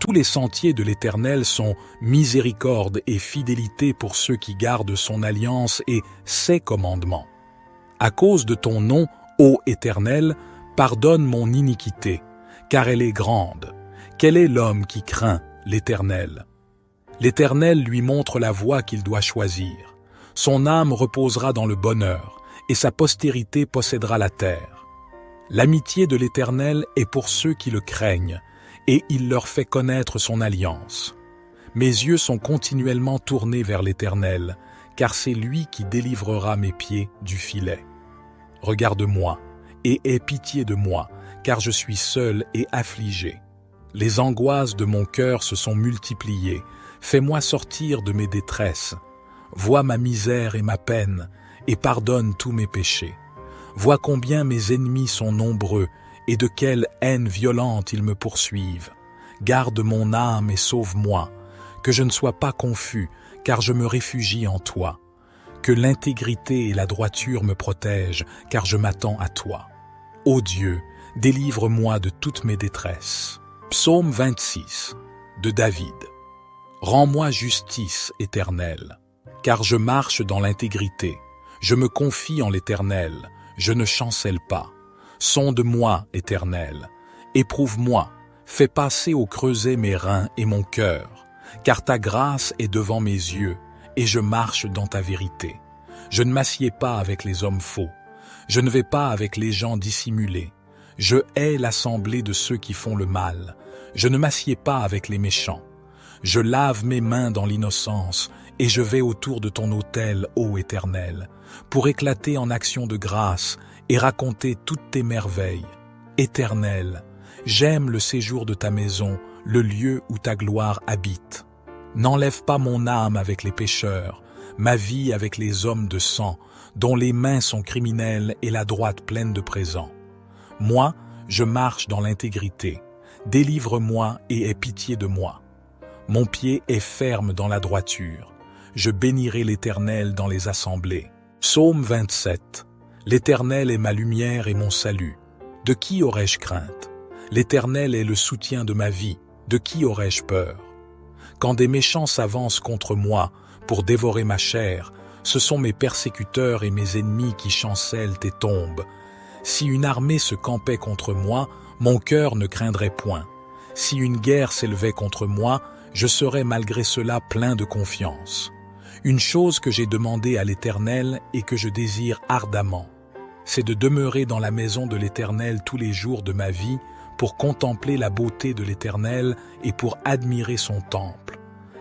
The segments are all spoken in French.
Tous les sentiers de l'Éternel sont miséricorde et fidélité pour ceux qui gardent son alliance et ses commandements. À cause de ton nom, ô Éternel, pardonne mon iniquité, car elle est grande. Quel est l'homme qui craint l'Éternel? L'Éternel lui montre la voie qu'il doit choisir. Son âme reposera dans le bonheur, et sa postérité possédera la terre. L'amitié de l'Éternel est pour ceux qui le craignent, et il leur fait connaître son alliance. Mes yeux sont continuellement tournés vers l'Éternel, car c'est lui qui délivrera mes pieds du filet. Regarde-moi, et aie pitié de moi, car je suis seul et affligé. Les angoisses de mon cœur se sont multipliées. Fais-moi sortir de mes détresses. Vois ma misère et ma peine, et pardonne tous mes péchés. Vois combien mes ennemis sont nombreux, et de quelle haine violente ils me poursuivent. Garde mon âme et sauve-moi, que je ne sois pas confus, car je me réfugie en toi. Que l'intégrité et la droiture me protègent, car je m'attends à toi. Ô Dieu, délivre-moi de toutes mes détresses. Psaume 26, de David. Rends-moi justice, Éternel, car je marche dans l'intégrité. Je me confie en l'Éternel, je ne chancelle pas. Sonde-moi, Éternel, éprouve-moi, fais passer au creuset mes reins et mon cœur, car ta grâce est devant mes yeux, et je marche dans ta vérité. Je ne m'assieds pas avec les hommes faux, je ne vais pas avec les gens dissimulés. Je hais l'assemblée de ceux qui font le mal, je ne m'assieds pas avec les méchants. Je lave mes mains dans l'innocence, et je vais autour de ton autel, ô Éternel, pour éclater en actions de grâce et raconter toutes tes merveilles. Éternel, j'aime le séjour de ta maison, le lieu où ta gloire habite. N'enlève pas mon âme avec les pécheurs, ma vie avec les hommes de sang, dont les mains sont criminelles et la droite pleine de présents. Moi, je marche dans l'intégrité. Délivre-moi et aie pitié de moi. Mon pied est ferme dans la droiture. Je bénirai l'Éternel dans les assemblées. Psaume 27. L'Éternel est ma lumière et mon salut. De qui aurais-je crainte? L'Éternel est le soutien de ma vie. De qui aurais-je peur? Quand des méchants s'avancent contre moi pour dévorer ma chair, ce sont mes persécuteurs et mes ennemis qui chancellent et tombent. Si une armée se campait contre moi, mon cœur ne craindrait point. Si une guerre s'élevait contre moi, je serais malgré cela plein de confiance. Une chose que j'ai demandée à l'Éternel et que je désire ardemment, c'est de demeurer dans la maison de l'Éternel tous les jours de ma vie pour contempler la beauté de l'Éternel et pour admirer son temple.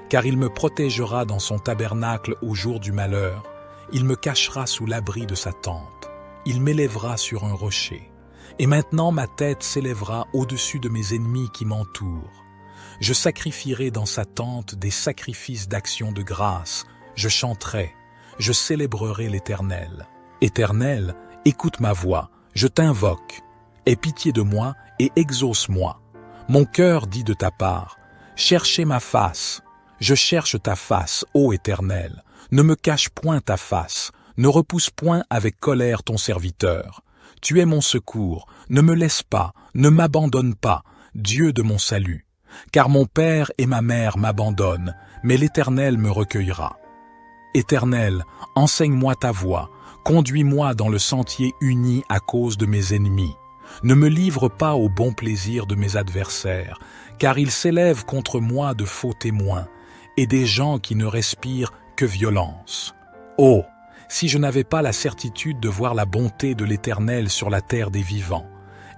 Car il me protégera dans son tabernacle au jour du malheur, il me cachera sous l'abri de sa tente, il m'élèvera sur un rocher. Et maintenant ma tête s'élèvera au-dessus de mes ennemis qui m'entourent. Je sacrifierai dans sa tente des sacrifices d'action de grâce, je chanterai, je célébrerai l'Éternel. Éternel, écoute ma voix, je t'invoque. Aie pitié de moi et exauce-moi. Mon cœur dit de ta part, cherchez ma face. Je cherche ta face, ô Éternel. Ne me cache point ta face, ne repousse point avec colère ton serviteur. Tu es mon secours, ne me laisse pas, ne m'abandonne pas, Dieu de mon salut. Car mon père et ma mère m'abandonnent, mais l'Éternel me recueillera. Éternel, enseigne-moi ta voie, conduis-moi dans le sentier uni à cause de mes ennemis. Ne me livre pas au bon plaisir de mes adversaires, car ils s'élèvent contre moi de faux témoins, et des gens qui ne respirent que violence. Oh, si je n'avais pas la certitude de voir la bonté de l'Éternel sur la terre des vivants.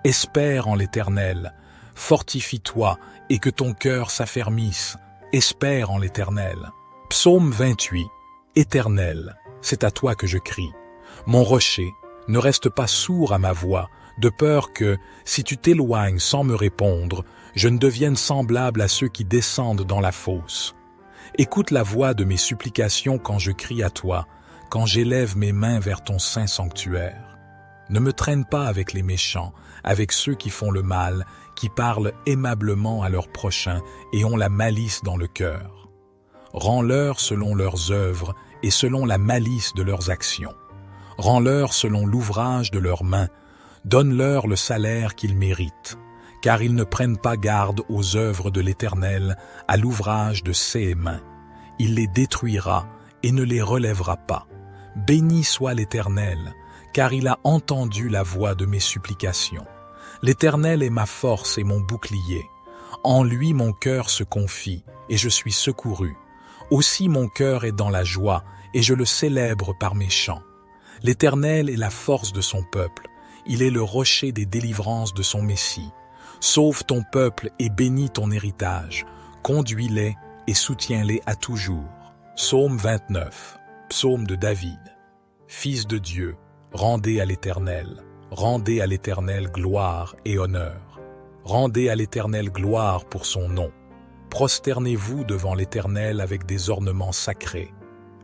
Espère en l'Éternel, fortifie-toi et que ton cœur s'affermisse. Espère en l'Éternel. Psaume 28. Éternel, c'est à toi que je crie. Mon rocher, ne reste pas sourd à ma voix, de peur que, si tu t'éloignes sans me répondre, je ne devienne semblable à ceux qui descendent dans la fosse. Écoute la voix de mes supplications quand je crie à toi, quand j'élève mes mains vers ton saint sanctuaire. Ne me traîne pas avec les méchants, avec ceux qui font le mal, qui parlent aimablement à leurs prochains et ont la malice dans le cœur. Rends-leur selon leurs œuvres et selon la malice de leurs actions. Rends-leur selon l'ouvrage de leurs mains, donne-leur le salaire qu'ils méritent, car ils ne prennent pas garde aux œuvres de l'Éternel, à l'ouvrage de ses mains. Il les détruira et ne les relèvera pas. Béni soit l'Éternel, car il a entendu la voix de mes supplications. L'Éternel est ma force et mon bouclier. En lui mon cœur se confie, et je suis secouru. Aussi mon cœur est dans la joie, et je le célèbre par mes chants. L'Éternel est la force de son peuple. Il est le rocher des délivrances de son Messie. Sauve ton peuple et bénis ton héritage. Conduis-les et soutiens-les à toujours. Psaume 29. Psaume de David. Fils de Dieu, rendez à l'Éternel gloire et honneur. Rendez à l'Éternel gloire pour son nom. Prosternez-vous devant l'Éternel avec des ornements sacrés.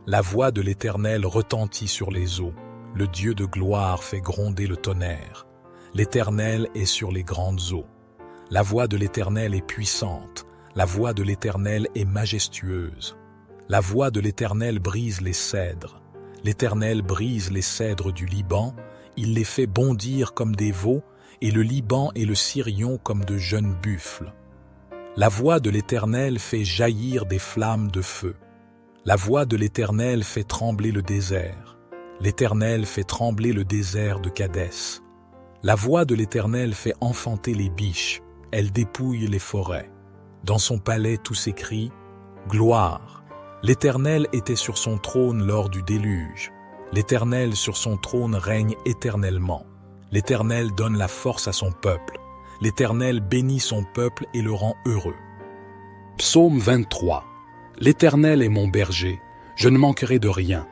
La voix de l'Éternel retentit sur les eaux. Le Dieu de gloire fait gronder le tonnerre. L'Éternel est sur les grandes eaux. La voix de l'Éternel est puissante. La voix de l'Éternel est majestueuse. La voix de l'Éternel brise les cèdres. L'Éternel brise les cèdres du Liban. Il les fait bondir comme des veaux, et le Liban et le Sirion comme de jeunes buffles. La voix de l'Éternel fait jaillir des flammes de feu. La voix de l'Éternel fait trembler le désert. L'Éternel fait trembler le désert de Kadès. La voix de l'Éternel fait enfanter les biches. Elle dépouille les forêts. Dans son palais tout s'écrie « Gloire ». L'Éternel était sur son trône lors du déluge. L'Éternel sur son trône règne éternellement. L'Éternel donne la force à son peuple. L'Éternel bénit son peuple et le rend heureux. Psaume 23. L'Éternel est mon berger, je ne manquerai de rien.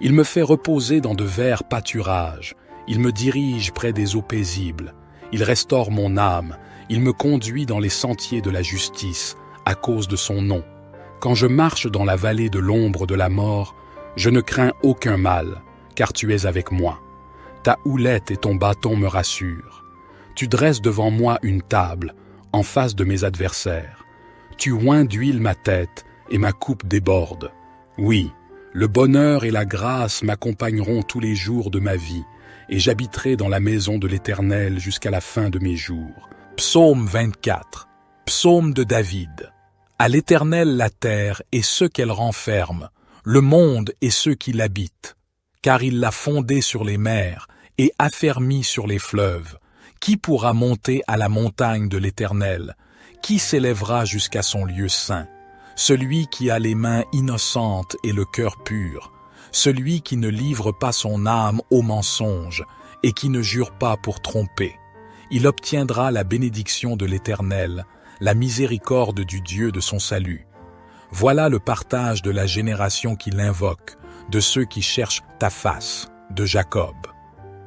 Il me fait reposer dans de verts pâturages. Il me dirige près des eaux paisibles. Il restaure mon âme. Il me conduit dans les sentiers de la justice, à cause de son nom. Quand je marche dans la vallée de l'ombre de la mort, je ne crains aucun mal, car tu es avec moi. Ta houlette et ton bâton me rassurent. Tu dresses devant moi une table, en face de mes adversaires. Tu oins d'huile ma tête, et ma coupe déborde. Oui, le bonheur et la grâce m'accompagneront tous les jours de ma vie, et j'habiterai dans la maison de l'Éternel jusqu'à la fin de mes jours. Psaume 24. Psaume de David. À l'Éternel la terre et ceux qu'elle renferme, le monde et ceux qui l'habitent. Car il l'a fondée sur les mers et affermi sur les fleuves. Qui pourra monter à la montagne de l'Éternel? Qui s'élèvera jusqu'à son lieu saint? Celui qui a les mains innocentes et le cœur pur, celui qui ne livre pas son âme au mensonge et qui ne jure pas pour tromper. Il obtiendra la bénédiction de l'Éternel, la miséricorde du Dieu de son salut. Voilà le partage de la génération qui l'invoque, de ceux qui cherchent ta face, de Jacob.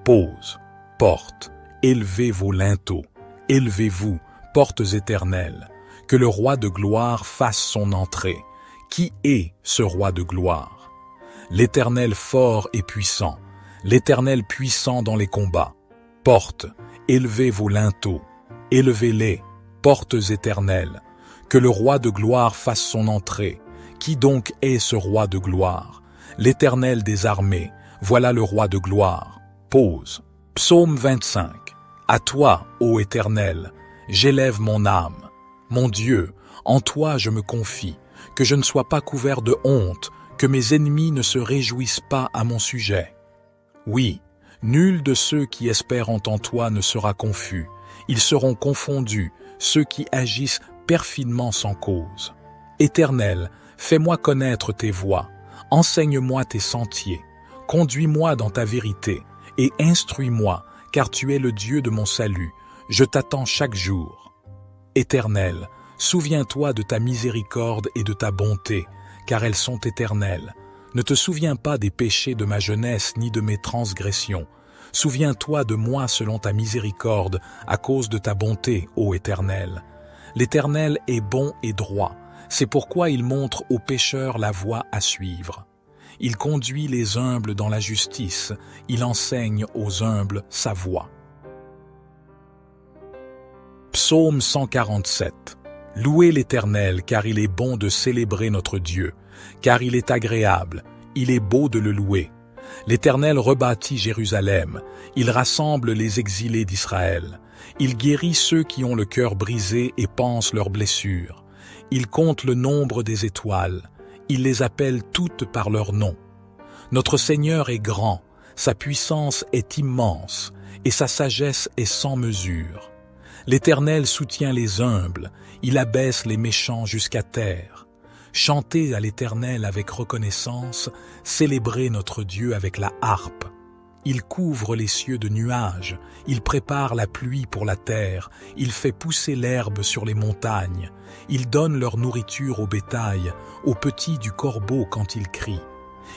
Pose, porte, élevez vos linteaux, élevez-vous, portes éternelles, que le roi de gloire fasse son entrée. Qui est ce roi de gloire? L'Éternel fort et puissant, l'Éternel puissant dans les combats. Portes, élevez vos linteaux, élevez-les, portes éternelles, que le roi de gloire fasse son entrée. Qui donc est ce roi de gloire? L'Éternel des armées, voilà le roi de gloire. Pause. Psaume 25. À toi, ô Éternel, j'élève mon âme. Mon Dieu, en toi je me confie, que je ne sois pas couvert de honte, que mes ennemis ne se réjouissent pas à mon sujet. Oui, nul de ceux qui espèrent en toi ne sera confus. Ils seront confondus, ceux qui agissent perfidement sans cause. Éternel, fais-moi connaître tes voies, enseigne-moi tes sentiers, conduis-moi dans ta vérité, et instruis-moi, car tu es le Dieu de mon salut, je t'attends chaque jour. Éternel, souviens-toi de ta miséricorde et de ta bonté, car elles sont éternelles. Ne te souviens pas des péchés de ma jeunesse ni de mes transgressions. Souviens-toi de moi selon ta miséricorde, à cause de ta bonté, ô Éternel. L'Éternel est bon et droit, c'est pourquoi il montre aux pécheurs la voie à suivre. Il conduit les humbles dans la justice, il enseigne aux humbles sa voie. Psaume 147. Louez l'Éternel, car il est bon de célébrer notre Dieu, car il est agréable, il est beau de le louer. L'Éternel rebâtit Jérusalem, il rassemble les exilés d'Israël. Il guérit ceux qui ont le cœur brisé et pansent leurs blessures. Il compte le nombre des étoiles, il les appelle toutes par leur nom. Notre Seigneur est grand, sa puissance est immense, et sa sagesse est sans mesure. L'Éternel soutient les humbles, il abaisse les méchants jusqu'à terre. Chantez à l'Éternel avec reconnaissance, célébrez notre Dieu avec la harpe. Il couvre les cieux de nuages, il prépare la pluie pour la terre, il fait pousser l'herbe sur les montagnes, il donne leur nourriture au bétail, aux petits du corbeau quand il crie.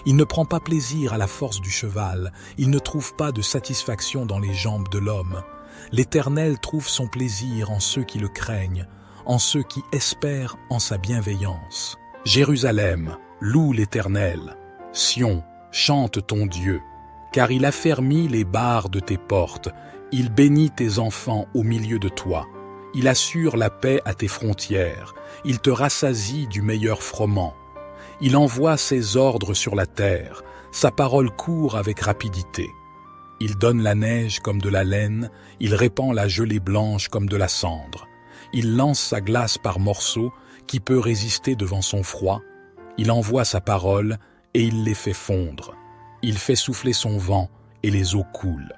Il ne prend pas plaisir à la force du cheval, il ne trouve pas de satisfaction dans les jambes de l'homme. L'Éternel trouve son plaisir en ceux qui le craignent, en ceux qui espèrent en sa bienveillance. Jérusalem, loue l'Éternel. Sion, chante ton Dieu. Car il affermit les barres de tes portes, il bénit tes enfants au milieu de toi. Il assure la paix à tes frontières, il te rassasie du meilleur froment. Il envoie ses ordres sur la terre, sa parole court avec rapidité. Il donne la neige comme de la laine, il répand la gelée blanche comme de la cendre. Il lance sa glace par morceaux, qui peut résister devant son froid. Il envoie sa parole et il les fait fondre. Il fait souffler son vent et les eaux coulent.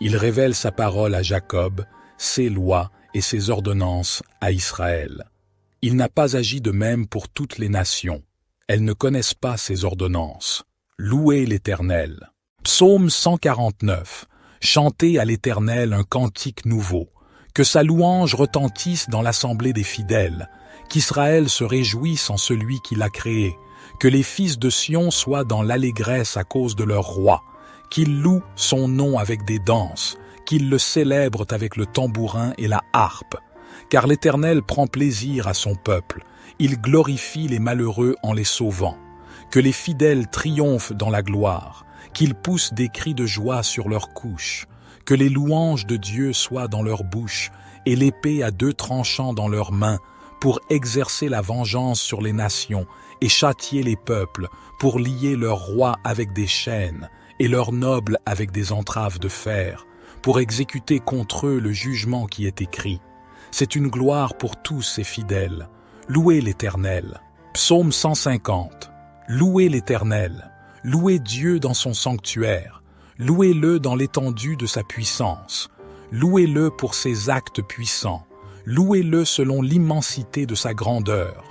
Il révèle sa parole à Jacob, ses lois et ses ordonnances à Israël. Il n'a pas agi de même pour toutes les nations. Elles ne connaissent pas ses ordonnances. Louez l'Éternel. Psaume 149. Chantez à l'Éternel un cantique nouveau. Que sa louange retentisse dans l'assemblée des fidèles. Qu'Israël se réjouisse en celui qui l'a créé. Que les fils de Sion soient dans l'allégresse à cause de leur roi. Qu'ils louent son nom avec des danses. Qu'ils le célèbrent avec le tambourin et la harpe. Car l'Éternel prend plaisir à son peuple. Il glorifie les malheureux en les sauvant. Que les fidèles triomphent dans la gloire. Qu'ils poussent des cris de joie sur leurs couches. Que les louanges de Dieu soient dans leur bouche et l'épée à 2 tranchants dans leurs mains pour exercer la vengeance sur les nations et châtier les peuples, pour lier leurs rois avec des chaînes et leurs nobles avec des entraves de fer, pour exécuter contre eux le jugement qui est écrit. C'est une gloire pour tous ces fidèles. Louez l'Éternel. Psaume 150. Louez l'Éternel. Louez Dieu dans son sanctuaire. Louez-le dans l'étendue de sa puissance. Louez-le pour ses actes puissants. Louez-le selon l'immensité de sa grandeur.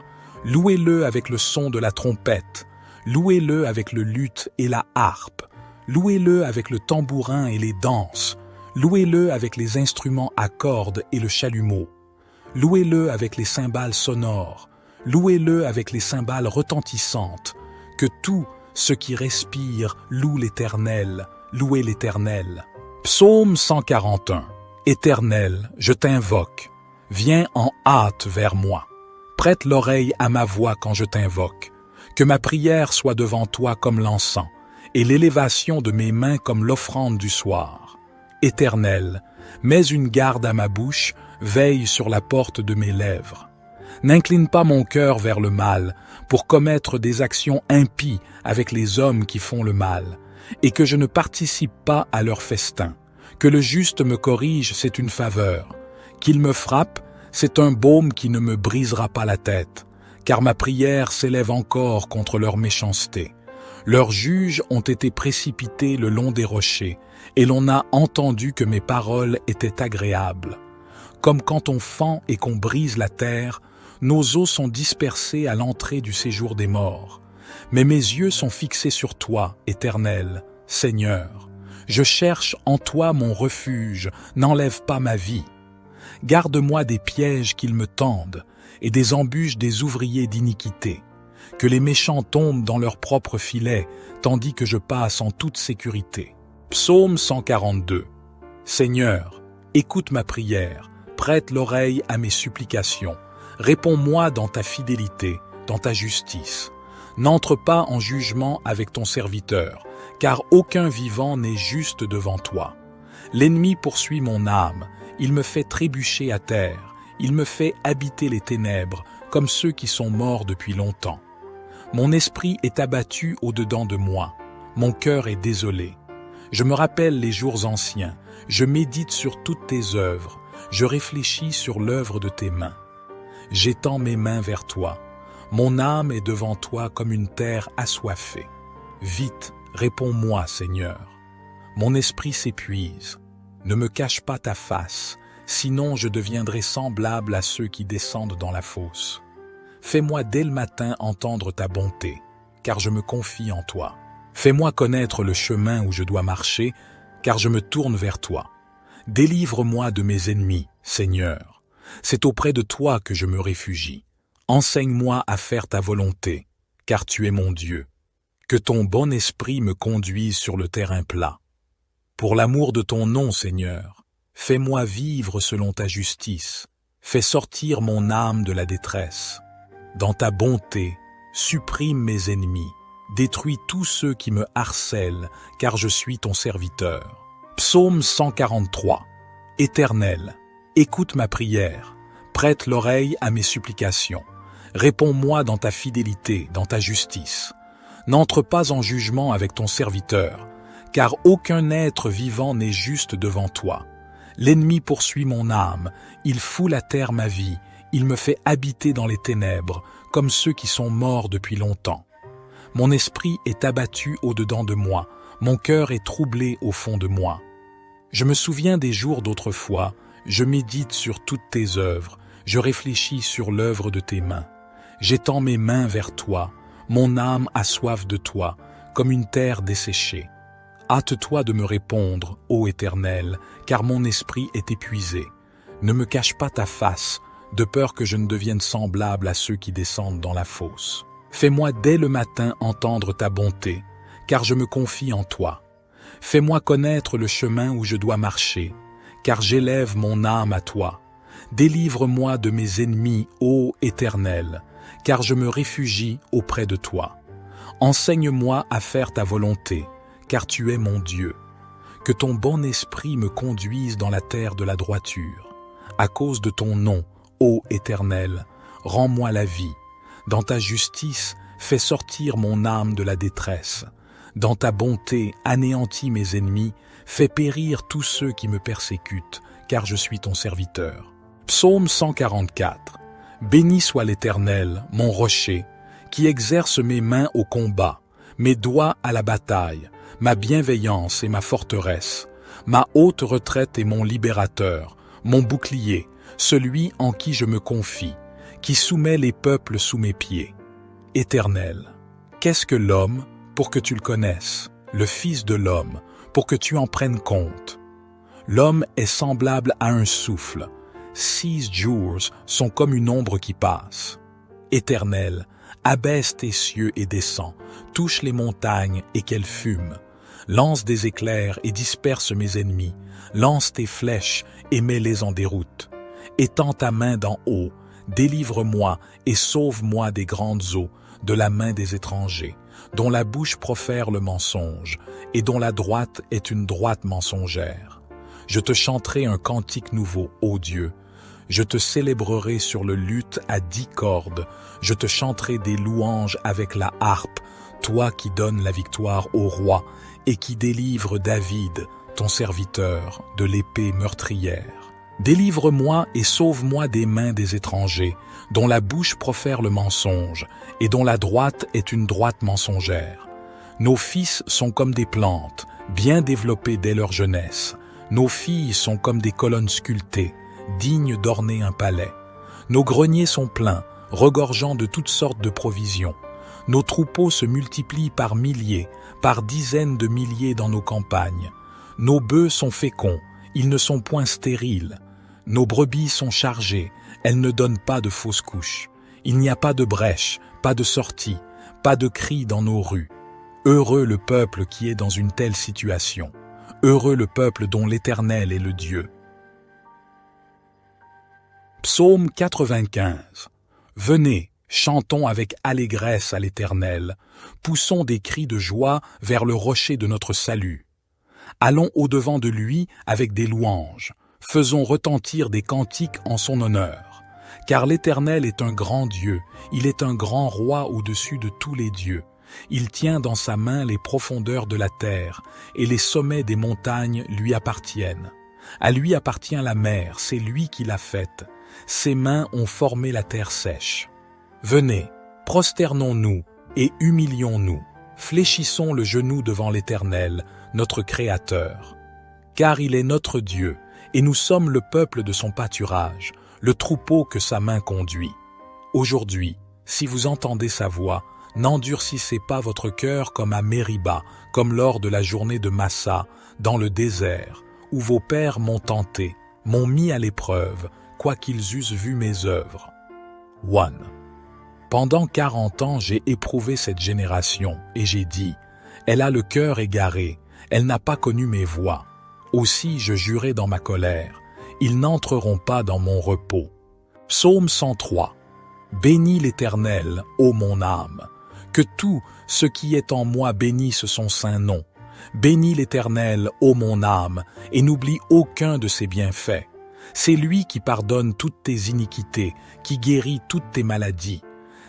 Louez-le avec le son de la trompette. Louez-le avec le luth et la harpe. Louez-le avec le tambourin et les danses. Louez-le avec les instruments à cordes et le chalumeau. Louez-le avec les cymbales sonores. Louez-le avec les cymbales retentissantes. Que tout ce qui respire loue l'Éternel. Louez l'Éternel. Psaume 141. Éternel, je t'invoque. Viens en hâte vers moi. Prête l'oreille à ma voix quand je t'invoque. Que ma prière soit devant toi comme l'encens, et l'élévation de mes mains comme l'offrande du soir. Éternel, mets une garde à ma bouche, veille sur la porte de mes lèvres. N'incline pas mon cœur vers le mal, pour commettre des actions impies avec les hommes qui font le mal, et que je ne participe pas à leur festin. Que le juste me corrige, c'est une faveur. Qu'il me frappe, c'est un baume qui ne me brisera pas la tête, car ma prière s'élève encore contre leur méchanceté. Leurs juges ont été précipités le long des rochers, et l'on a entendu que mes paroles étaient agréables. Comme quand on fend et qu'on brise la terre, nos os sont dispersés à l'entrée du séjour des morts. Mais mes yeux sont fixés sur toi, Éternel, Seigneur. Je cherche en toi mon refuge, n'enlève pas ma vie. Garde-moi des pièges qu'ils me tendent et des embûches des ouvriers d'iniquité. Que les méchants tombent dans leurs propres filets, tandis que je passe en toute sécurité. Psaume 142. Seigneur, écoute ma prière, prête l'oreille à mes supplications. Réponds-moi dans ta fidélité, dans ta justice. N'entre pas en jugement avec ton serviteur, car aucun vivant n'est juste devant toi. L'ennemi poursuit mon âme, il me fait trébucher à terre, il me fait habiter les ténèbres, comme ceux qui sont morts depuis longtemps. Mon esprit est abattu au-dedans de moi, mon cœur est désolé. Je me rappelle les jours anciens, je médite sur toutes tes œuvres, je réfléchis sur l'œuvre de tes mains. J'étends mes mains vers toi, mon âme est devant toi comme une terre assoiffée. Vite, réponds-moi, Seigneur. Mon esprit s'épuise. Ne me cache pas ta face, sinon je deviendrai semblable à ceux qui descendent dans la fosse. Fais-moi dès le matin entendre ta bonté, car je me confie en toi. Fais-moi connaître le chemin où je dois marcher, car je me tourne vers toi. Délivre-moi de mes ennemis, Seigneur. C'est auprès de toi que je me réfugie. Enseigne-moi à faire ta volonté, car tu es mon Dieu. Que ton bon esprit me conduise sur le terrain plat. Pour l'amour de ton nom, Seigneur, fais-moi vivre selon ta justice. Fais sortir mon âme de la détresse. Dans ta bonté, supprime mes ennemis. Détruis tous ceux qui me harcèlent, car je suis ton serviteur. Psaume 143. Éternel, écoute ma prière, prête l'oreille à mes supplications. Réponds-moi dans ta fidélité, dans ta justice. N'entre pas en jugement avec ton serviteur, car aucun être vivant n'est juste devant toi. L'ennemi poursuit mon âme, il foule à terre ma vie, il me fait habiter dans les ténèbres, comme ceux qui sont morts depuis longtemps. Mon esprit est abattu au-dedans de moi, mon cœur est troublé au fond de moi. Je me souviens des jours d'autrefois, je médite sur toutes tes œuvres, je réfléchis sur l'œuvre de tes mains. J'étends mes mains vers toi, mon âme a soif de toi, comme une terre desséchée. Hâte-toi de me répondre, ô Éternel, car mon esprit est épuisé. Ne me cache pas ta face, de peur que je ne devienne semblable à ceux qui descendent dans la fosse. Fais-moi dès le matin entendre ta bonté, car je me confie en toi. Fais-moi connaître le chemin où je dois marcher, car j'élève mon âme à toi. Délivre-moi de mes ennemis, ô Éternel, car je me réfugie auprès de toi. Enseigne-moi à faire ta volonté, car tu es mon Dieu. Que ton bon esprit me conduise dans la terre de la droiture. À cause de ton nom, ô Éternel, rends-moi la vie. Dans ta justice, fais sortir mon âme de la détresse. Dans ta bonté, anéantis mes ennemis, fais périr tous ceux qui me persécutent, car je suis ton serviteur. Psaume 144. Béni soit l'Éternel, mon rocher, qui exerce mes mains au combat, mes doigts à la bataille, ma bienveillance et ma forteresse, ma haute retraite et mon libérateur, mon bouclier, celui en qui je me confie, qui soumet les peuples sous mes pieds. Éternel, qu'est-ce que l'homme pour que tu le connaisses, le Fils de l'homme pour que tu en prennes compte? L'homme est semblable à un souffle. 6 jours sont comme une ombre qui passe. Éternel, abaisse tes cieux et descends, touche les montagnes et qu'elles fument. Lance des éclairs et disperse mes ennemis, lance tes flèches et mets-les en déroute. Étends ta main d'en haut, délivre-moi et sauve-moi des grandes eaux, de la main des étrangers, dont la bouche profère le mensonge, et dont la droite est une droite mensongère. Je te chanterai un cantique nouveau, ô Dieu. Je te célébrerai sur le luth à 10 cordes. Je te chanterai des louanges avec la harpe, toi qui donnes la victoire au roi et qui délivre David, ton serviteur, de l'épée meurtrière. Délivre-moi et sauve-moi des mains des étrangers, dont la bouche profère le mensonge, et dont la droite est une droite mensongère. Nos fils sont comme des plantes, bien développées dès leur jeunesse. Nos filles sont comme des colonnes sculptées, dignes d'orner un palais. Nos greniers sont pleins, regorgeant de toutes sortes de provisions. Nos troupeaux se multiplient par milliers, par dizaines de milliers dans nos campagnes. Nos bœufs sont féconds, ils ne sont point stériles. Nos brebis sont chargées, elles ne donnent pas de fausses couches. Il n'y a pas de brèche, pas de sortie, pas de cri dans nos rues. Heureux le peuple qui est dans une telle situation. Heureux le peuple dont l'Éternel est le Dieu. Psaume 95. Venez, chantons avec allégresse à l'Éternel, poussons des cris de joie vers le rocher de notre salut. Allons au-devant de lui avec des louanges, faisons retentir des cantiques en son honneur. Car l'Éternel est un grand Dieu, il est un grand roi au-dessus de tous les dieux. Il tient dans sa main les profondeurs de la terre, et les sommets des montagnes lui appartiennent. À lui appartient la mer, c'est lui qui l'a faite. Ses mains ont formé la terre sèche. Venez, prosternons-nous et humilions-nous. Fléchissons le genou devant l'Éternel, notre Créateur. Car il est notre Dieu, et nous sommes le peuple de son pâturage, le troupeau que sa main conduit. Aujourd'hui, si vous entendez sa voix, n'endurcissez pas votre cœur comme à Mériba, comme lors de la journée de Massa, dans le désert, où vos pères m'ont tenté, m'ont mis à l'épreuve, quoiqu'ils eussent vu mes œuvres. 1. Pendant 40 ans j'ai éprouvé cette génération, et j'ai dit, elle a le cœur égaré, elle n'a pas connu mes voies. Aussi je jurai dans ma colère, ils n'entreront pas dans mon repos. Psaume 103. Bénis l'Éternel, ô mon âme. Que tout ce qui est en moi bénisse son saint nom. Bénis l'Éternel, ô mon âme, et n'oublie aucun de ses bienfaits. C'est lui qui pardonne toutes tes iniquités, qui guérit toutes tes maladies.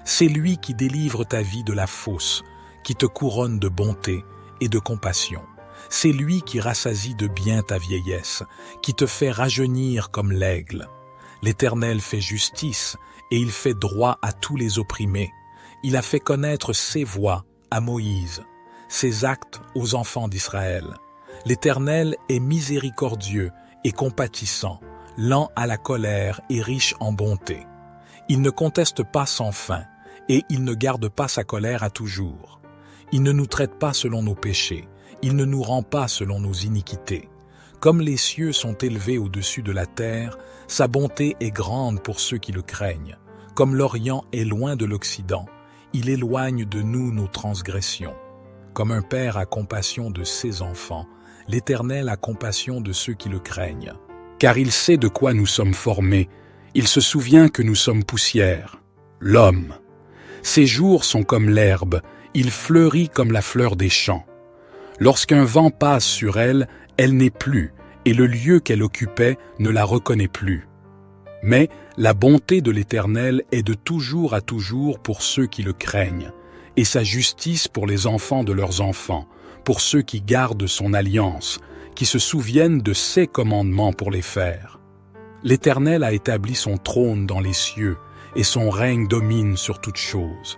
C'est lui qui délivre ta vie de la fosse, qui te couronne de bonté et de compassion. C'est lui qui rassasie de bien ta vieillesse, qui te fait rajeunir comme l'aigle. L'Éternel fait justice, et il fait droit à tous les opprimés. Il a fait connaître ses voies à Moïse, ses actes aux enfants d'Israël. L'Éternel est miséricordieux et compatissant, lent à la colère et riche en bonté. Il ne conteste pas sans fin, et il ne garde pas sa colère à toujours. Il ne nous traite pas selon nos péchés, il ne nous rend pas selon nos iniquités. Comme les cieux sont élevés au-dessus de la terre, sa bonté est grande pour ceux qui le craignent. Comme l'Orient est loin de l'Occident, il éloigne de nous nos transgressions. Comme un père a compassion de ses enfants, l'Éternel a compassion de ceux qui le craignent. Car il sait de quoi nous sommes formés, il se souvient que nous sommes poussière. L'homme. Ses jours sont comme l'herbe, il fleurit comme la fleur des champs. Lorsqu'un vent passe sur elle, elle n'est plus, et le lieu qu'elle occupait ne la reconnaît plus. Mais la bonté de l'Éternel est de toujours à toujours pour ceux qui le craignent, et sa justice pour les enfants de leurs enfants, pour ceux qui gardent son alliance, qui se souviennent de ses commandements pour les faire. L'Éternel a établi son trône dans les cieux, et son règne domine sur toutes choses.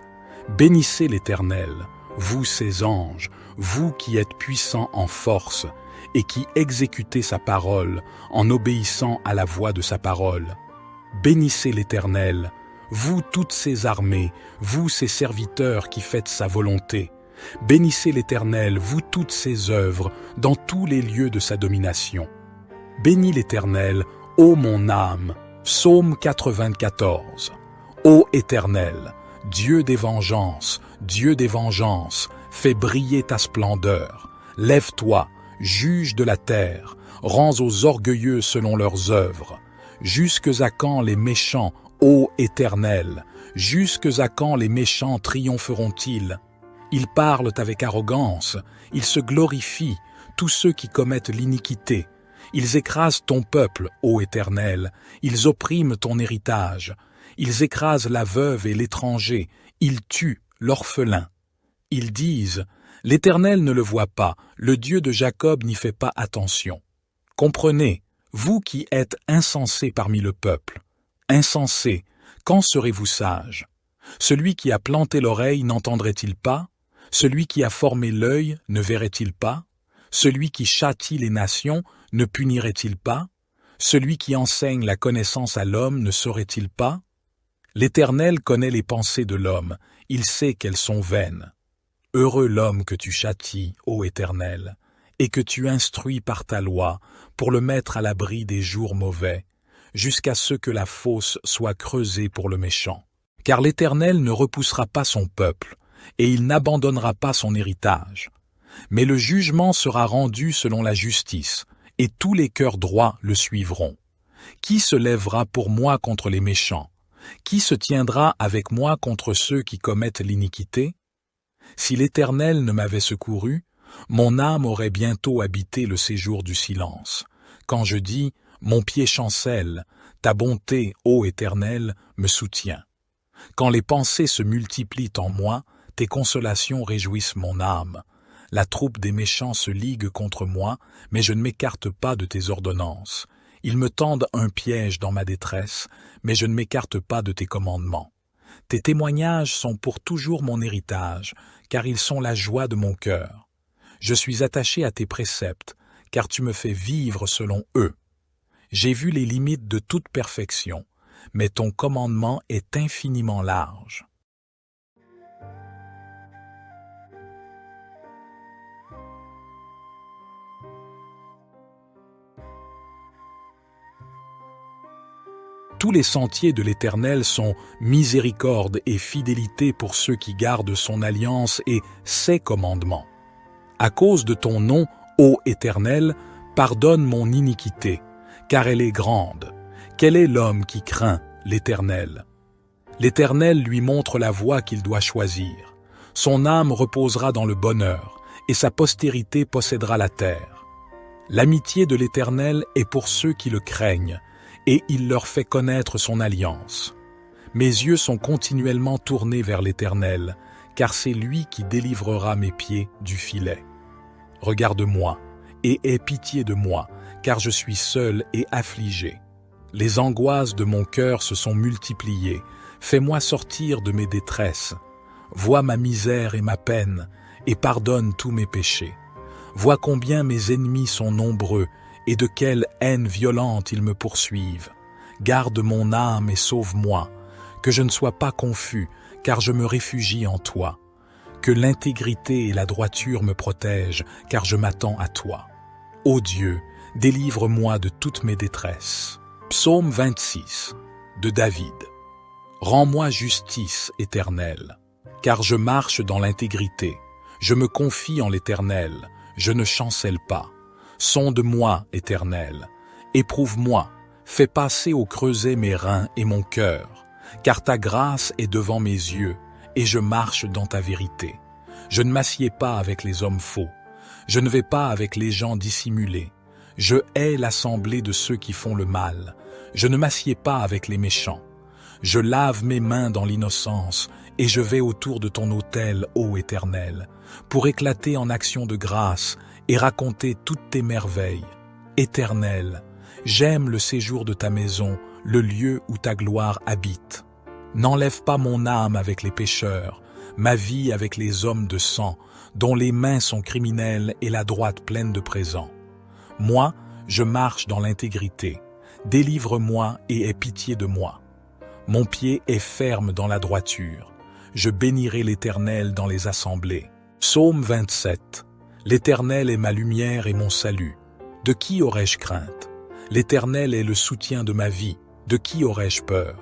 Bénissez l'Éternel, vous ses anges, vous qui êtes puissants en force, et qui exécutez sa parole en obéissant à la voix de sa parole. Bénissez l'Éternel, vous toutes ses armées, vous ses serviteurs qui faites sa volonté. Bénissez l'Éternel, vous toutes ses œuvres, dans tous les lieux de sa domination. Bénis l'Éternel, ô mon âme. Psaume 94. Ô Éternel, Dieu des vengeances, fais briller ta splendeur. Lève-toi, juge de la terre, rends aux orgueilleux selon leurs œuvres. Jusques à quand les méchants, ô Éternel, jusques à quand les méchants triompheront-ils? Ils parlent avec arrogance, ils se glorifient, tous ceux qui commettent l'iniquité. Ils écrasent ton peuple, ô Éternel, ils oppriment ton héritage. Ils écrasent la veuve et l'étranger, ils tuent l'orphelin. Ils disent, l'Éternel ne le voit pas, le Dieu de Jacob n'y fait pas attention. Comprenez, vous qui êtes insensés parmi le peuple. Insensés, quand serez-vous sages? Celui qui a planté l'oreille n'entendrait-il pas? Celui qui a formé l'œil ne verrait-il pas? Celui qui châtie les nations ne punirait-il pas? Celui qui enseigne la connaissance à l'homme ne saurait-il pas? L'Éternel connaît les pensées de l'homme, il sait qu'elles sont vaines. Heureux l'homme que tu châties, ô Éternel, et que tu instruis par ta loi, pour le mettre à l'abri des jours mauvais, jusqu'à ce que la fosse soit creusée pour le méchant. Car l'Éternel ne repoussera pas son peuple, et il n'abandonnera pas son héritage. Mais le jugement sera rendu selon la justice, et tous les cœurs droits le suivront. Qui se lèvera pour moi contre les méchants? Qui se tiendra avec moi contre ceux qui commettent l'iniquité? Si l'Éternel ne m'avait secouru, mon âme aurait bientôt habité le séjour du silence. Quand je dis « Mon pied chancelle », ta bonté, ô Éternel, me soutient. Quand les pensées se multiplient en moi, Tes consolations réjouissent mon âme. La troupe des méchants se ligue contre moi, mais je ne m'écarte pas de tes ordonnances. Ils me tendent un piège dans ma détresse, mais je ne m'écarte pas de tes commandements. Tes témoignages sont pour toujours mon héritage, car ils sont la joie de mon cœur. Je suis attaché à tes préceptes, car tu me fais vivre selon eux. J'ai vu les limites de toute perfection, mais ton commandement est infiniment large. Tous les sentiers de l'Éternel sont miséricorde et fidélité pour ceux qui gardent son alliance et ses commandements. À cause de ton nom, ô Éternel, pardonne mon iniquité, car elle est grande. Quel est l'homme qui craint l'Éternel? L'Éternel lui montre la voie qu'il doit choisir. Son âme reposera dans le bonheur, et sa postérité possédera la terre. L'amitié de l'Éternel est pour ceux qui le craignent, et il leur fait connaître son alliance. Mes yeux sont continuellement tournés vers l'Éternel, car c'est lui qui délivrera mes pieds du filet. Regarde-moi, et aie pitié de moi, car je suis seul et affligé. Les angoisses de mon cœur se sont multipliées. Fais-moi sortir de mes détresses. Vois ma misère et ma peine, et pardonne tous mes péchés. Vois combien mes ennemis sont nombreux, et de quelle haine violente ils me poursuivent. Garde mon âme et sauve-moi, que je ne sois pas confus, car je me réfugie en toi. Que l'intégrité et la droiture me protègent, car je m'attends à toi. Ô Dieu, délivre-moi de toutes mes détresses. Psaume 26, de David. Rends-moi justice, Éternel, car je marche dans l'intégrité. Je me confie en l'Éternel, je ne chancelle pas. Sonde-moi, Éternel, éprouve-moi, fais passer au creuset mes reins et mon cœur, car ta grâce est devant mes yeux, et je marche dans ta vérité. Je ne m'assieds pas avec les hommes faux, je ne vais pas avec les gens dissimulés. Je hais l'assemblée de ceux qui font le mal, je ne m'assieds pas avec les méchants. Je lave mes mains dans l'innocence, et je vais autour de ton autel, ô Éternel, pour éclater en actions de grâce, et raconter toutes tes merveilles. Éternel, j'aime le séjour de ta maison, le lieu où ta gloire habite. N'enlève pas mon âme avec les pécheurs, ma vie avec les hommes de sang, dont les mains sont criminelles et la droite pleine de présents. Moi, je marche dans l'intégrité. Délivre-moi et aie pitié de moi. Mon pied est ferme dans la droiture. Je bénirai l'Éternel dans les assemblées. Psaume 27. L'Éternel est ma lumière et mon salut. De qui aurais-je crainte? L'Éternel est le soutien de ma vie. De qui aurais-je peur?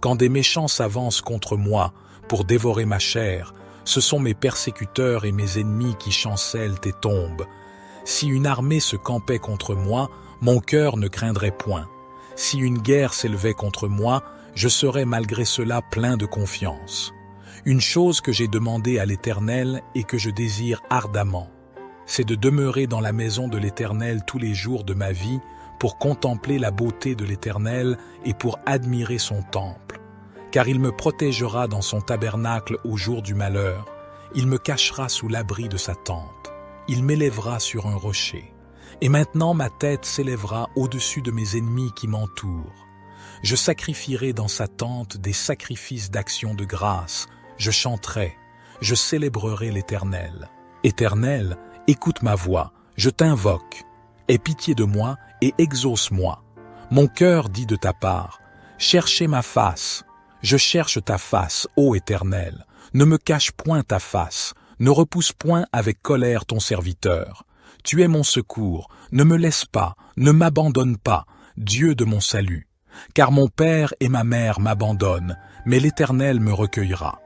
Quand des méchants s'avancent contre moi pour dévorer ma chair, ce sont mes persécuteurs et mes ennemis qui chancellent et tombent. Si une armée se campait contre moi, mon cœur ne craindrait point. Si une guerre s'élevait contre moi, je serais malgré cela plein de confiance. Une chose que j'ai demandée à l'Éternel et que je désire ardemment, c'est de demeurer dans la maison de l'Éternel tous les jours de ma vie pour contempler la beauté de l'Éternel et pour admirer son temple. Car il me protégera dans son tabernacle au jour du malheur, il me cachera sous l'abri de sa tente, il m'élèvera sur un rocher. Et maintenant ma tête s'élèvera au-dessus de mes ennemis qui m'entourent. Je sacrifierai dans sa tente des sacrifices d'action de grâce, je chanterai, je célébrerai l'Éternel. Éternel, écoute ma voix, je t'invoque. Aie pitié de moi et exauce-moi. Mon cœur dit de ta part, cherchez ma face. Je cherche ta face, ô Éternel. Ne me cache point ta face, ne repousse point avec colère ton serviteur. Tu es mon secours, ne me laisse pas, ne m'abandonne pas, Dieu de mon salut. Car mon père et ma mère m'abandonnent, mais l'Éternel me recueillera.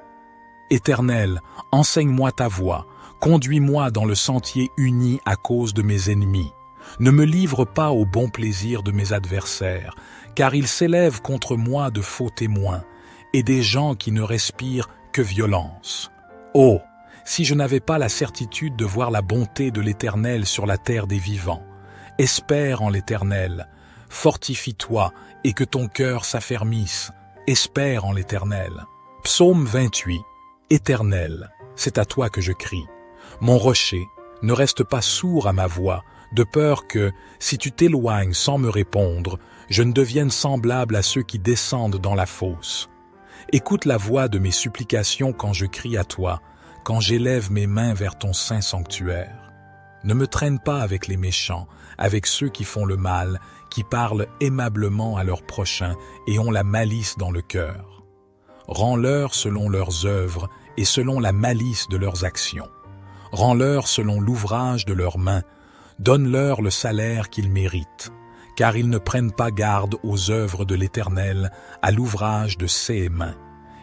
Éternel, enseigne-moi ta voie, conduis-moi dans le sentier uni à cause de mes ennemis. Ne me livre pas au bon plaisir de mes adversaires, car ils s'élèvent contre moi de faux témoins, et des gens qui ne respirent que violence. Oh, si je n'avais pas la certitude de voir la bonté de l'Éternel sur la terre des vivants. Espère en l'Éternel, fortifie-toi et que ton cœur s'affermisse. Espère en l'Éternel. Psaume 28, Éternel, c'est à toi que je crie. Mon rocher, ne reste pas sourd à ma voix, de peur que, si tu t'éloignes sans me répondre, je ne devienne semblable à ceux qui descendent dans la fosse. Écoute la voix de mes supplications quand je crie à toi, quand j'élève mes mains vers ton saint sanctuaire. Ne me traîne pas avec les méchants, avec ceux qui font le mal, qui parlent aimablement à leurs prochains et ont la malice dans le cœur. Rends-leur selon leurs œuvres et selon la malice de leurs actions. Rends-leur selon l'ouvrage de leurs mains, donne-leur le salaire qu'ils méritent, car ils ne prennent pas garde aux œuvres de l'Éternel, à l'ouvrage de ses mains.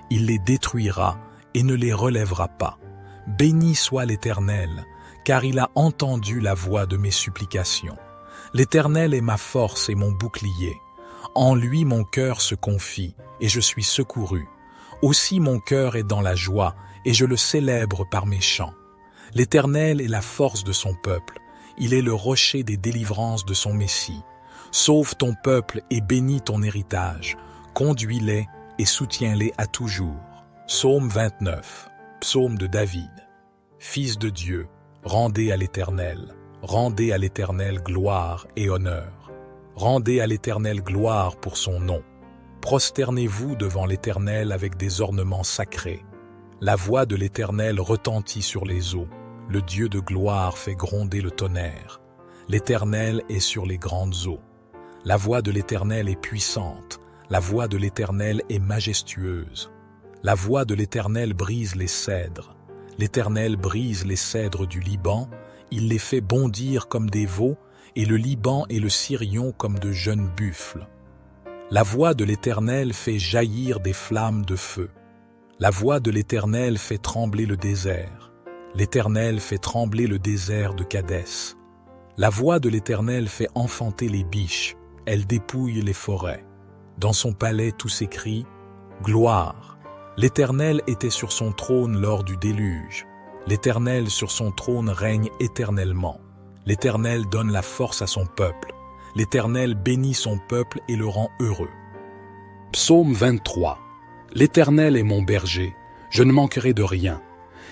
Il les détruira et ne les relèvera pas. Béni soit l'Éternel, car il a entendu la voix de mes supplications. L'Éternel est ma force et mon bouclier. En lui mon cœur se confie, et je suis secouru. Aussi mon cœur est dans la joie, et je le célèbre par mes chants. L'Éternel est la force de son peuple. Il est le rocher des délivrances de son Messie. Sauve ton peuple et bénis ton héritage. Conduis-les et soutiens-les à toujours. Psaume 29, psaume de David. Fils de Dieu, rendez à l'Éternel gloire et honneur. Rendez à l'Éternel gloire pour son nom. Prosternez-vous devant l'Éternel avec des ornements sacrés. La voix de l'Éternel retentit sur les eaux. Le Dieu de gloire fait gronder le tonnerre. L'Éternel est sur les grandes eaux. La voix de l'Éternel est puissante. La voix de l'Éternel est majestueuse. La voix de l'Éternel brise les cèdres. L'Éternel brise les cèdres du Liban. Il les fait bondir comme des veaux, et le Liban et le Sirion comme de jeunes buffles. La voix de l'Éternel fait jaillir des flammes de feu. La voix de l'Éternel fait trembler le désert. L'Éternel fait trembler le désert de Kadès. La voix de l'Éternel fait enfanter les biches, elle dépouille les forêts. Dans son palais tout s'écrie « Gloire ». L'Éternel était sur son trône lors du déluge. L'Éternel sur son trône règne éternellement. L'Éternel donne la force à son peuple. L'Éternel bénit son peuple et le rend heureux. Psaume 23. L'Éternel est mon berger, je ne manquerai de rien.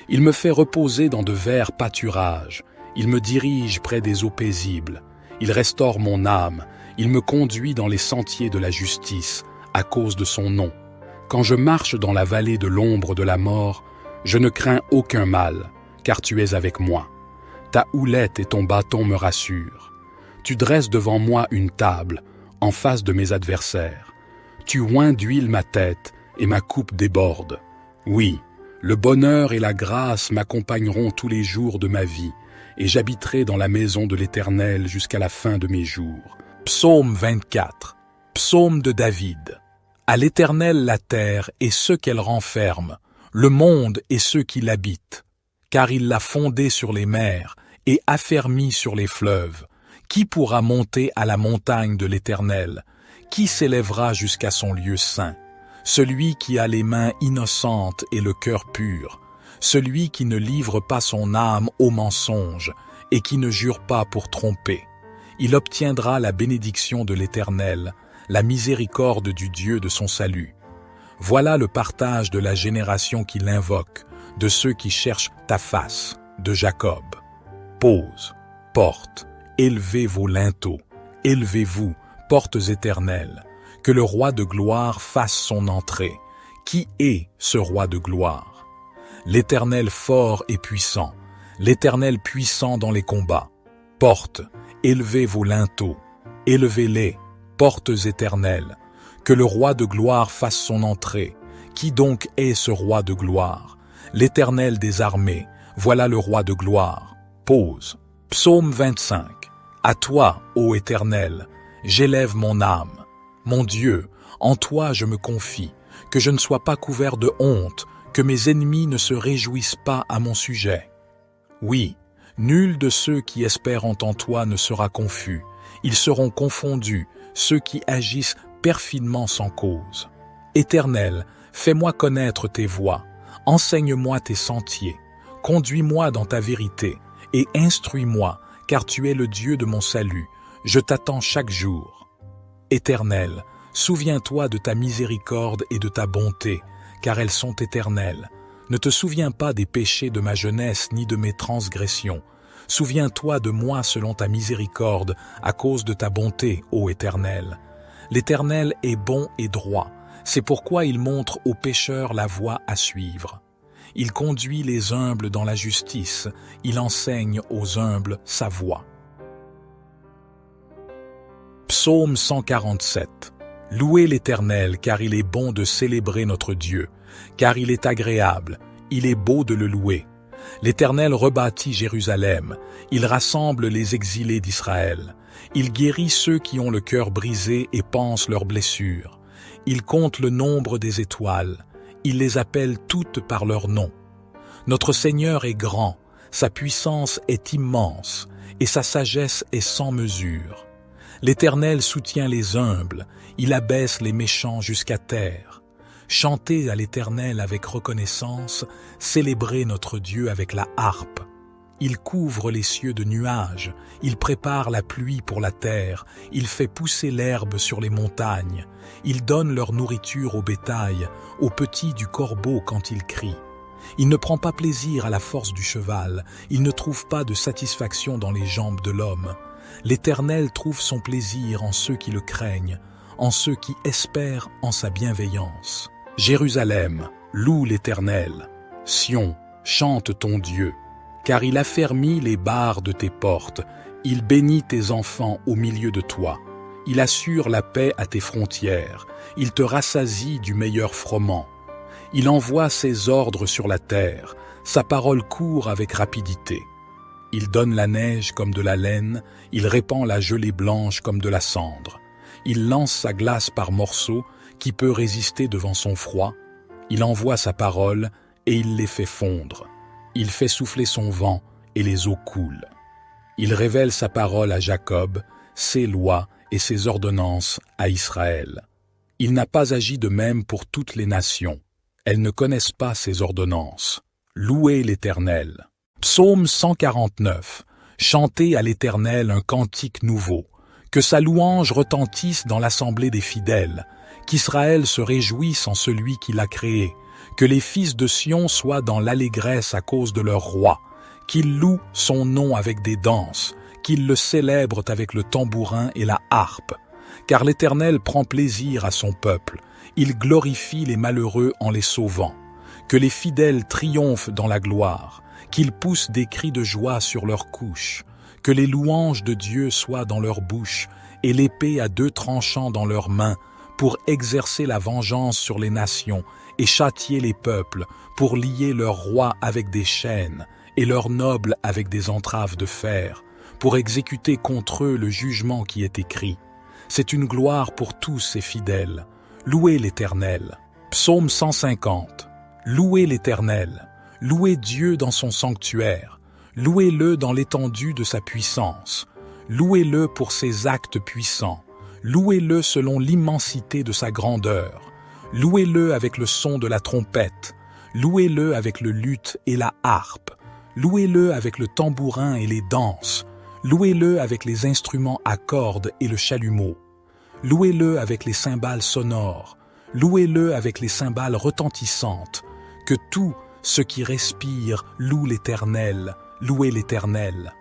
Il me fait reposer dans de verts pâturages. Il me dirige près des eaux paisibles. Il restaure mon âme. Il me conduit dans les sentiers de la justice, à cause de son nom. Quand je marche dans la vallée de l'ombre de la mort, je ne crains aucun mal, car tu es avec moi. Ta houlette et ton bâton me rassurent. Tu dresses devant moi une table, en face de mes adversaires. Tu oins d'huile ma tête, et ma coupe déborde. Oui, le bonheur et la grâce m'accompagneront tous les jours de ma vie, et j'habiterai dans la maison de l'Éternel jusqu'à la fin de mes jours. Psaume 24, psaume de David. À l'Éternel la terre et ceux qu'elle renferme, le monde et ceux qui l'habitent. Car il l'a fondée sur les mers et affermi sur les fleuves. Qui pourra monter à la montagne de l'Éternel? Qui s'élèvera jusqu'à son lieu saint? Celui qui a les mains innocentes et le cœur pur, celui qui ne livre pas son âme au mensonge et qui ne jure pas pour tromper. Il obtiendra la bénédiction de l'Éternel, la miséricorde du Dieu de son salut. Voilà le partage de la génération qui l'invoque, de ceux qui cherchent ta face, de Jacob. Pose, porte, élevez vos linteaux, élevez-vous, portes éternelles. Que le roi de gloire fasse son entrée. Qui est ce roi de gloire? L'Éternel fort et puissant, l'Éternel puissant dans les combats. Portes, élevez vos linteaux, élevez-les, portes éternelles. Que le roi de gloire fasse son entrée. Qui donc est ce roi de gloire? L'Éternel des armées, voilà le roi de gloire. Pause. Psaume 25. À toi, ô Éternel, j'élève mon âme. Mon Dieu, en toi je me confie, que je ne sois pas couvert de honte, que mes ennemis ne se réjouissent pas à mon sujet. Oui, nul de ceux qui espèrent en toi ne sera confus, ils seront confondus, ceux qui agissent perfidement sans cause. Éternel, fais-moi connaître tes voies, enseigne-moi tes sentiers, conduis-moi dans ta vérité, et instruis-moi, car tu es le Dieu de mon salut, je t'attends chaque jour. Éternel, souviens-toi de ta miséricorde et de ta bonté, car elles sont éternelles. Ne te souviens pas des péchés de ma jeunesse ni de mes transgressions. Souviens-toi de moi selon ta miséricorde, à cause de ta bonté, ô Éternel. L'Éternel est bon et droit, c'est pourquoi il montre aux pécheurs la voie à suivre. Il conduit les humbles dans la justice, il enseigne aux humbles sa voie. Psaume 147. Louez l'Éternel, car il est bon de célébrer notre Dieu, car il est agréable, il est beau de le louer. L'Éternel rebâtit Jérusalem, il rassemble les exilés d'Israël. Il guérit ceux qui ont le cœur brisé et pansent leurs blessures. Il compte le nombre des étoiles, il les appelle toutes par leur nom. Notre Seigneur est grand, sa puissance est immense, et sa sagesse est sans mesure. L'Éternel soutient les humbles, il abaisse les méchants jusqu'à terre. Chantez à l'Éternel avec reconnaissance, célébrez notre Dieu avec la harpe. Il couvre les cieux de nuages, il prépare la pluie pour la terre, il fait pousser l'herbe sur les montagnes, il donne leur nourriture au bétail, aux petits du corbeau quand il crie. Il ne prend pas plaisir à la force du cheval, il ne trouve pas de satisfaction dans les jambes de l'homme. L'Éternel trouve son plaisir en ceux qui le craignent, en ceux qui espèrent en sa bienveillance. Jérusalem, loue l'Éternel. Sion, chante ton Dieu. Car il affermit les barres de tes portes, il bénit tes enfants au milieu de toi. Il assure la paix à tes frontières, il te rassasie du meilleur froment. Il envoie ses ordres sur la terre, sa parole court avec rapidité. Il donne la neige comme de la laine, il répand la gelée blanche comme de la cendre. Il lance sa glace par morceaux, qui peut résister devant son froid. Il envoie sa parole et il les fait fondre. Il fait souffler son vent et les eaux coulent. Il révèle sa parole à Jacob, ses lois et ses ordonnances à Israël. Il n'a pas agi de même pour toutes les nations. Elles ne connaissent pas ses ordonnances. Louez l'Éternel. Psaume 149. Chantez à l'Éternel un cantique nouveau. Que sa louange retentisse dans l'assemblée des fidèles. Qu'Israël se réjouisse en celui qui l'a créé. Que les fils de Sion soient dans l'allégresse à cause de leur roi. Qu'ils louent son nom avec des danses. Qu'ils le célèbrent avec le tambourin et la harpe. Car l'Éternel prend plaisir à son peuple. Il glorifie les malheureux en les sauvant. Que les fidèles triomphent dans la gloire. Qu'ils poussent des cris de joie sur leurs couches. Que les louanges de Dieu soient dans leur bouche et l'épée à deux tranchants dans leurs mains pour exercer la vengeance sur les nations et châtier les peuples, pour lier leurs rois avec des chaînes et leurs nobles avec des entraves de fer, pour exécuter contre eux le jugement qui est écrit. C'est une gloire pour tous ces fidèles. Louez l'Éternel. Psaume 150. Louez l'Éternel. Louez Dieu dans son sanctuaire. Louez-le dans l'étendue de sa puissance. Louez-le pour ses actes puissants. Louez-le selon l'immensité de sa grandeur. Louez-le avec le son de la trompette. Louez-le avec le luth et la harpe. Louez-le avec le tambourin et les danses. Louez-le avec les instruments à cordes et le chalumeau. Louez-le avec les cymbales sonores. Louez-le avec les cymbales retentissantes. Que tout ce qui respire loue l'Éternel. Louez l'Éternel.